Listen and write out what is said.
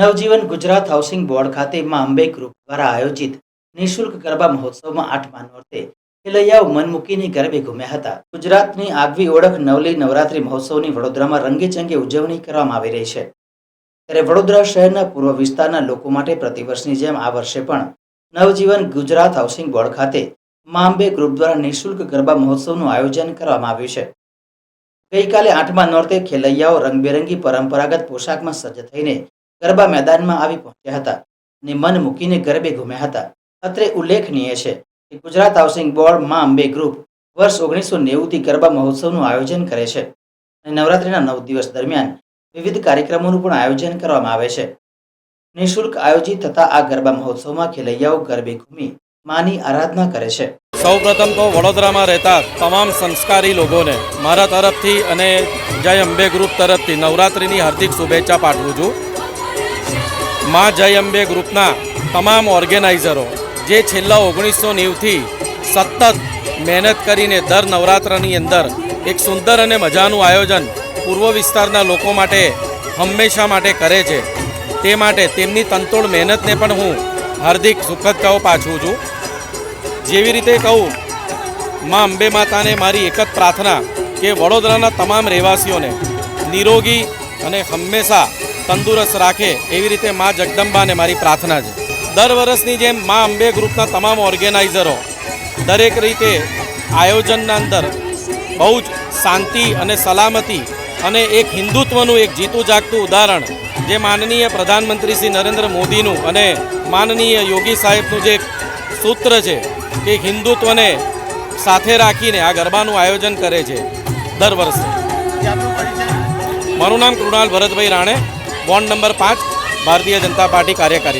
નવજીવન Gujarat housing board ખાતે માં Ambe group દ્વારા આયોજિત નિઃશુલ્ક ગરબા મહોત્સવમાં 8મા નોરતે ખેલૈયાઓ મન મૂકીને ગરબે ઘૂમ્યા હતા। ગુજરાતની આગવી ઓળખ નવલી નવરાત્રી મહોત્સવની વડોદરામાં રંગેચંગે ઉજવણી કરવામાં આવી રહી છે। ત્યારે વડોદરા શહેરના પૂર્વ વિસ્તારના લોકો માટે પ્રતિવર્ષની જેમ આ વર્ષે પણ નવજીવન ગુજરાત હાઉસિંગ બોર્ડ ખાતે માં અંબે ગ્રુપ દ્વારા નિઃશુલ્ક ગરબા મહોત્સવનું આયોજન કરવામાં આવ્યું છે। ગઈકાલે 8મા નોરતે ખેલૈયાઓ રંગબેરંગી પરંપરાગત પોશાકમાં સજ્જ થઈને ગરબા મેદાનમાં આવી પહોંચ્યા હતા અને મન મૂકીને ગરબે ઘૂમ્યા હતા। અત્રે ઉલ્લેખનીય છે કે ગુજરાત હાઉસિંગ બોર્ડ માં અંબે ગ્રુપ વર્ષ 1990થી ગરબા મહોત્સવનું આયોજન કરે છે અને નવરાત્રિના 9 દિવસ દરમિયાન વિવિધ કાર્યક્રમોનું પણ આયોજન કરવામાં આવે છે। નિઃશુલ્ક આયોજિત થતા આ ગરબા મહોત્સવમાં ખેલૈયાઓ ગરબે ઘૂમી માની આરાધના કરે છે। સૌપ્રથમ તો વડોદરામાં રહેતા તમામ સંસ્કારી લોકોને મારા તરફથી અને જય અંબે ગ્રુપ તરફથી નવરાત્રિની હાર્દિક શુભેચ્છા પાઠવું છું। માં જય અંબે ગ્રુપના તમામ ઓર્ગેનાઇઝરો જે છેલ્લા 1990થી સતત મહેનત કરીને દર નવરાત્રની અંદર એક સુંદર અને મજાનું આયોજન પૂર્વ વિસ્તારના લોકો માટે હંમેશા માટે કરે છે, તે માટે તેમની તનતોડ મહેનતને પણ હું હાર્દિક શુભેચ્છાઓ પાઠવું છું। જેવી રીતે કહું, માં અંબે માતાને મારી એક જ પ્રાર્થના કે વડોદરાના તમામ રહેવાસીઓને નિરોગી અને હંમેશા તંદુરસ્ત રાખે, એવી રીતે માં જગદંબાને મારી પ્રાર્થના છે। દર વર્ષની જેમ માં અંબે ગ્રુપના તમામ ઓર્ગેનાઇઝરો દરેક રીતે આયોજનના અંદર બહુ જ શાંતિ અને સલામતી અને એક હિન્દુત્વનું એક જીતું જાગતું ઉદાહરણ જે માનનીય પ્રધાનમંત્રી શ્રી નરેન્દ્ર મોદીનું અને માનનીય યોગી સાહેબનું જે સૂત્ર છે કે હિન્દુત્વને સાથે રાખીને આ ગરબાનું આયોજન કરે છે દર વર્ષે। મારું નામ Krunal Bharatbhai Rane, ward number 5, Bharatiya Janata party કાર્યકારી।